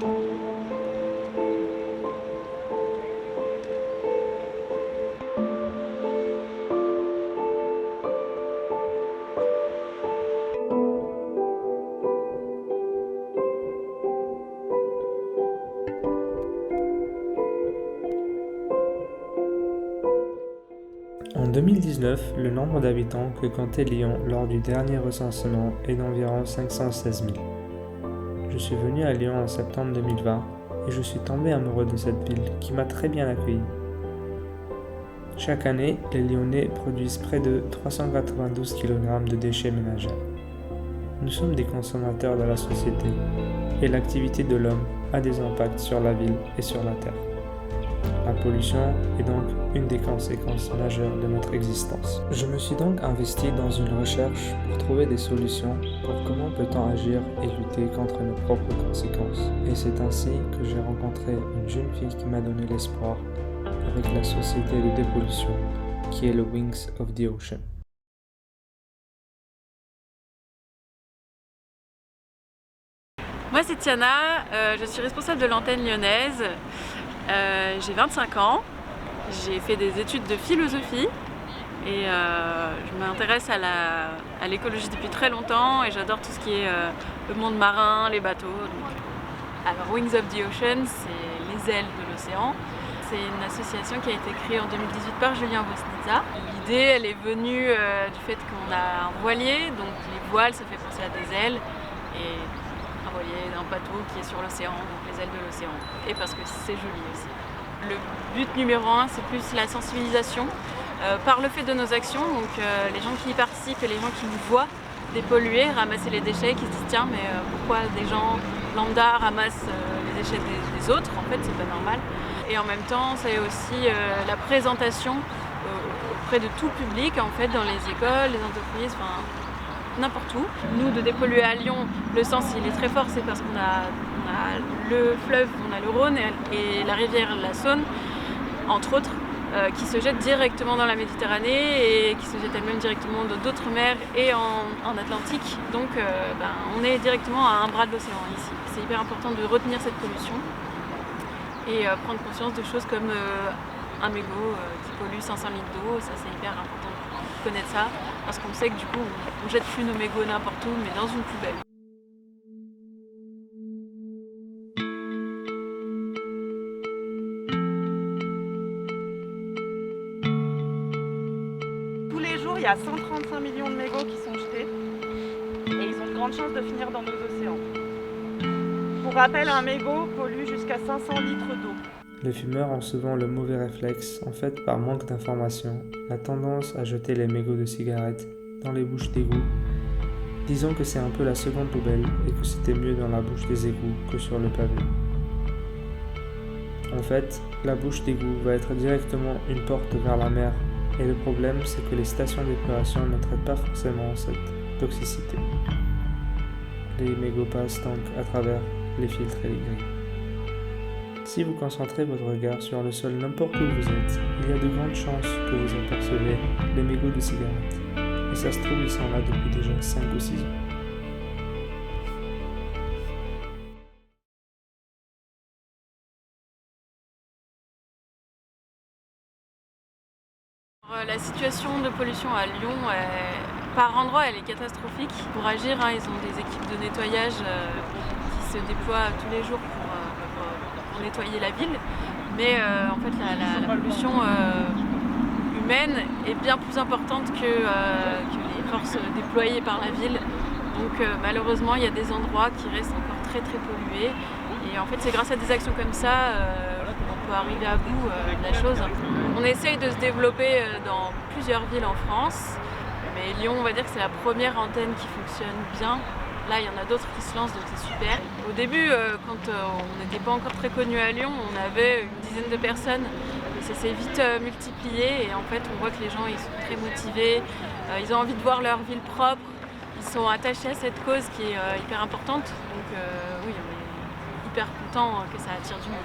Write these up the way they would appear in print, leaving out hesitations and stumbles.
En 2019, le nombre d'habitants que comptait Lyon lors du dernier recensement est d'environ 516 000. Je suis venu à Lyon en septembre 2020 et je suis tombé amoureux de cette ville qui m'a très bien accueilli. Chaque année, les Lyonnais produisent près de 392 kg de déchets ménagers. Nous sommes des consommateurs de la société et l'activité de l'homme a des impacts sur la ville et sur la terre. La pollution est donc une des conséquences majeures de notre existence. Je me suis donc investi dans une recherche pour trouver des solutions pour comment peut-on agir et lutter contre nos propres conséquences. Et c'est ainsi que j'ai rencontré une jeune fille qui m'a donné l'espoir avec la société de dépollution qui est le Wings of the Ocean. Moi c'est Tiana, je suis responsable de l'antenne lyonnaise. J'ai 25 ans, j'ai fait des études de philosophie et je m'intéresse à l'écologie depuis très longtemps et j'adore tout ce qui est le monde marin, les bateaux. Alors Wings of the Ocean, c'est les ailes de l'océan. C'est une association qui a été créée en 2018 par Julien Bosnitza. L'idée, elle est venue du fait qu'on a un voilier, donc les voiles, ça fait penser à des ailes. Et un voilier d'un bateau qui est sur l'océan, donc les ailes de l'océan. Et parce que c'est joli aussi. Le but numéro 1, c'est plus la sensibilisation par le fait de nos actions. Donc les gens qui y participent et les gens qui nous voient dépolluer, ramasser les déchets, qui se disent tiens, mais pourquoi des gens lambda ramassent les déchets des autres? En fait, c'est pas normal. Et en même temps, c'est aussi la présentation auprès de tout public, en fait, dans les écoles, les entreprises, enfin n'importe où. Nous, de dépolluer à Lyon, le sens il est très fort, c'est parce qu'on a le fleuve, on a le Rhône et la rivière, la Saône, entre autres, qui se jettent directement dans la Méditerranée et qui se jettent elles-mêmes directement dans d'autres mers et en Atlantique. Donc on est directement à un bras de l'océan ici. C'est hyper important de retenir cette pollution et prendre conscience de choses comme un mégot qui pollue 500 litres d'eau, ça c'est hyper important de connaître ça, parce qu'on sait que du coup on jette plus nos mégots n'importe où, mais dans une poubelle. Tous les jours, il y a 135 millions de mégots qui sont jetés et ils ont de grandes chances de finir dans nos océans. Pour rappel, un mégot pollue jusqu'à 500 litres d'eau. Les fumeurs ont souvent le mauvais réflexe, en fait par manque d'information, la tendance à jeter les mégots de cigarettes dans les bouches d'égouts. Disons que c'est un peu la seconde poubelle et que c'était mieux dans la bouche des égouts que sur le pavé. En fait, la bouche d'égout va être directement une porte vers la mer et le problème c'est que les stations d'épuration ne traitent pas forcément cette toxicité. Les mégots passent donc à travers les filtres et les grilles. Si vous concentrez votre regard sur le sol n'importe où vous êtes, il y a de grandes chances que vous apercevez les mégots de cigarettes. Et ça se trouve, ils sont là depuis déjà 5 ou 6 ans. La situation de pollution à Lyon, par endroits, elle est catastrophique. Pour agir, ils ont des équipes de nettoyage qui se déploient tous les jours pour nettoyer la ville. Mais en fait, la pollution humaine est bien plus importante que les forces déployées par la ville. Donc malheureusement, il y a des endroits qui restent encore très très pollués. Et en fait, c'est grâce à des actions comme ça qu'on peut arriver à bout de la chose. On essaye de se développer dans plusieurs villes en France, mais Lyon, on va dire que c'est la première antenne qui fonctionne bien. Là, il y en a d'autres qui se lancent, donc c'est super. Au début, quand on n'était pas encore très connu à Lyon, on avait une dizaine de personnes. Et ça s'est vite multiplié et en fait, on voit que les gens ils sont très motivés, ils ont envie de voir leur ville propre, ils sont attachés à cette cause qui est hyper importante. Donc oui, on est hyper content que ça attire du monde.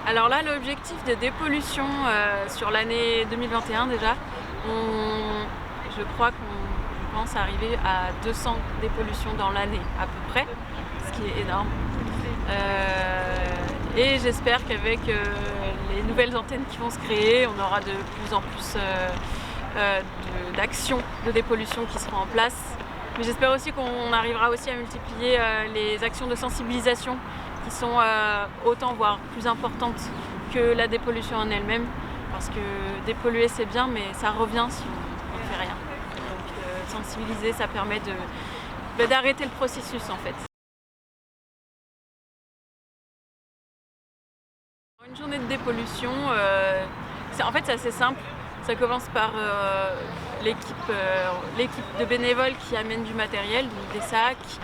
Alors là, l'objectif de dépollution sur l'année 2021 déjà, je crois qu'on pense arriver à 200 dépollutions dans l'année à peu près, ce qui est énorme. Et j'espère qu'avec les nouvelles antennes qui vont se créer, on aura de plus en plus d'actions de dépollution qui seront en place. Mais j'espère aussi qu'on arrivera aussi à multiplier les actions de sensibilisation qui sont autant voire plus importantes que la dépollution en elle-même. Parce que dépolluer c'est bien, mais ça revient si on ne fait rien. Donc sensibiliser, ça permet d'arrêter le processus en fait. Une journée de dépollution, en fait c'est assez simple. Ça commence par l'équipe de bénévoles qui amène du matériel, donc des sacs,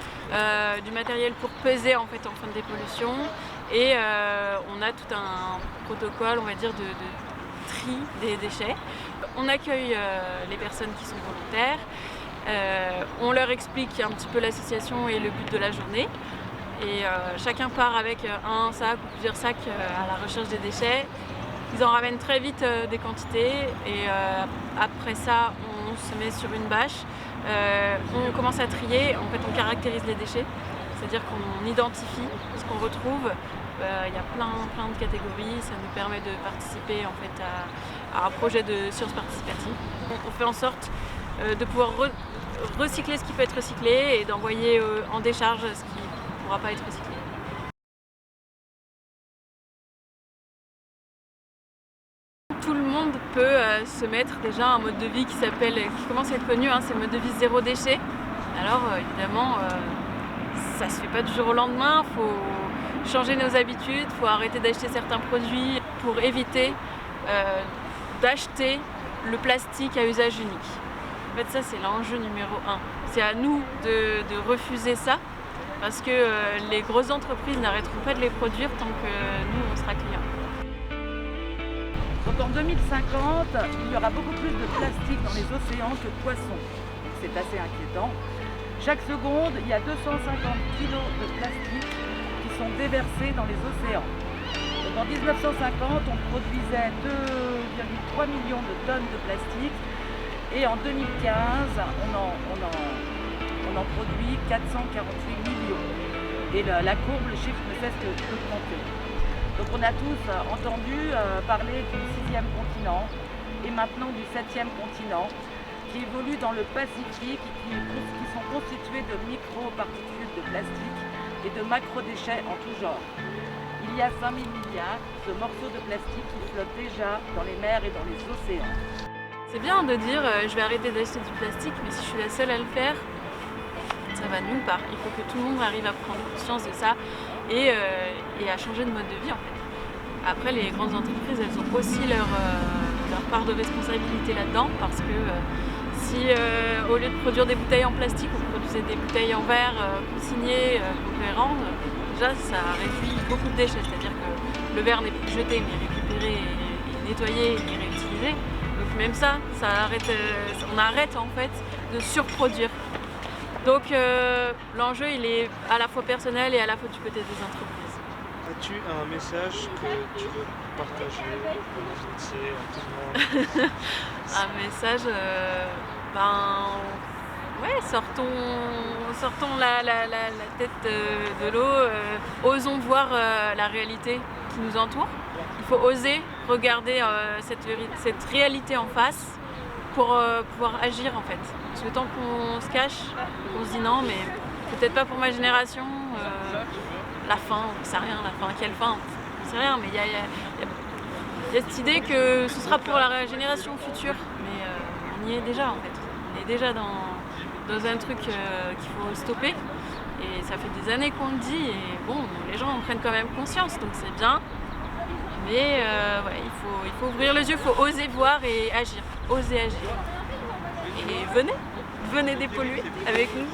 du matériel pour peser en fait en fin de dépollution. Et on a tout un protocole, on va dire, de tri des déchets. On accueille les personnes qui sont volontaires. On leur explique un petit peu l'association et le but de la journée. Et chacun part avec un sac ou plusieurs sacs à la recherche des déchets. Ils en ramènent très vite des quantités et après ça on se met sur une bâche. On commence à trier, en fait on caractérise les déchets, c'est-à-dire qu'on identifie ce qu'on retrouve. Il y a plein de catégories, ça nous permet de participer en fait à un projet de sciences participatives. On fait en sorte de pouvoir recycler ce qui peut être recyclé et d'envoyer en décharge ce qui ne pourra pas être recyclé. Tout le monde peut se mettre déjà un mode de vie qui commence à être connu, hein, c'est le mode de vie zéro déchet. Alors évidemment, ça se fait pas du jour au lendemain, il faut changer nos habitudes, il faut arrêter d'acheter certains produits pour éviter d'acheter le plastique à usage unique. En fait ça c'est l'enjeu numéro 1. C'est à nous de refuser ça parce que les grosses entreprises n'arrêteront pas de les produire tant que nous on sera clients. Donc en 2050, il y aura beaucoup plus de plastique dans les océans que de poissons. C'est assez inquiétant. Chaque seconde, il y a 250 kg de plastique qui sont déversés dans les océans. Donc en 1950, on produisait 2,3 millions de tonnes de plastique et en 2015, on en produit 448 millions. Et la courbe, le chiffre ne cesse d'augmenter. Donc on a tous entendu parler du 6e continent et maintenant du 7e continent qui évoluent dans le Pacifique et qui sont constitués de micro-particules de plastique et de macro-déchets en tout genre. Il y a 5000 milliards de morceaux de plastique qui flottent déjà dans les mers et dans les océans. C'est bien de dire je vais arrêter d'acheter du plastique, mais si je suis la seule à le faire, ça va nulle part. Il faut que tout le monde arrive à prendre conscience de ça et à changer de mode de vie en fait. Après les grandes entreprises elles ont aussi leur part de responsabilité là-dedans parce que si au lieu de produire des bouteilles en plastique on produisait des bouteilles en verre consignées qu'on pouvait rendre, déjà ça réduit beaucoup de déchets, c'est-à-dire que le verre n'est plus jeté mais récupéré et nettoyé et réutilisé. Donc même ça on arrête en fait de surproduire. Donc l'enjeu il est à la fois personnel et à la fois du côté des entreprises. As-tu un message que tu veux partager à tout le monde? Un message, sortons la tête de l'eau, osons voir la réalité qui nous entoure. Il faut oser regarder cette réalité en face pour pouvoir agir en fait. Parce que tant qu'on se cache, on se dit non mais peut-être pas pour ma génération, la fin, on ne sait rien, la fin, quelle fin, on ne sait rien, mais il y a cette idée que ce sera pour la génération future, mais on y est déjà en fait. On est déjà dans un truc qu'il faut stopper et ça fait des années qu'on le dit et bon, les gens en prennent quand même conscience donc c'est bien, mais il faut ouvrir les yeux, il faut oser voir et agir, oser agir. Et venez dépolluer avec nous.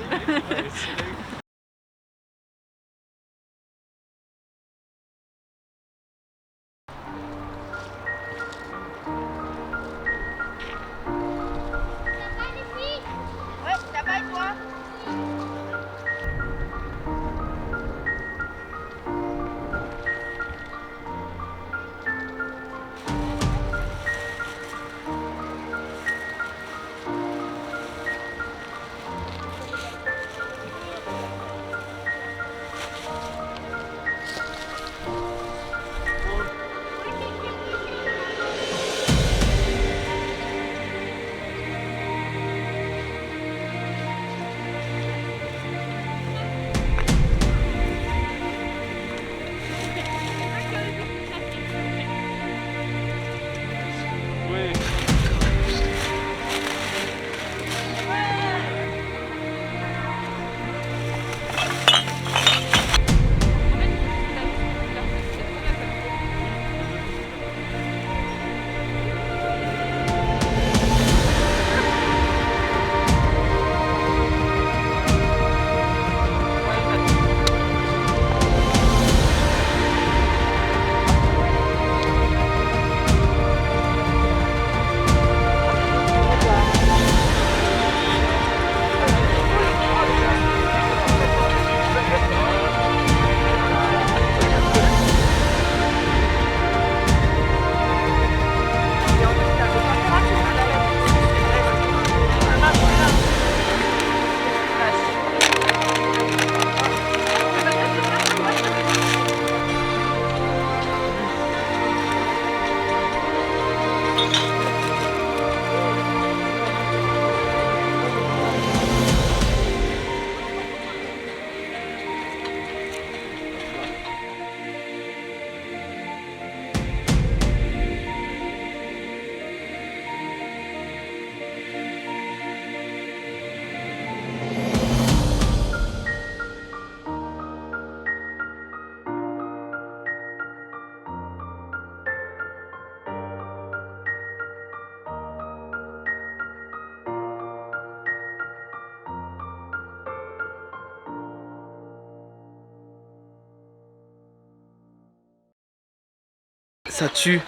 Ça tue.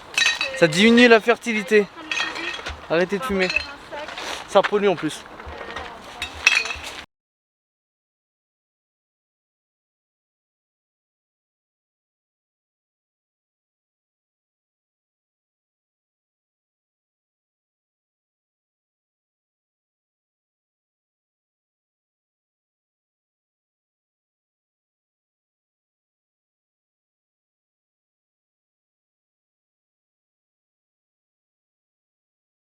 Ça diminue la fertilité. Arrêtez de fumer. Ça pollue en plus.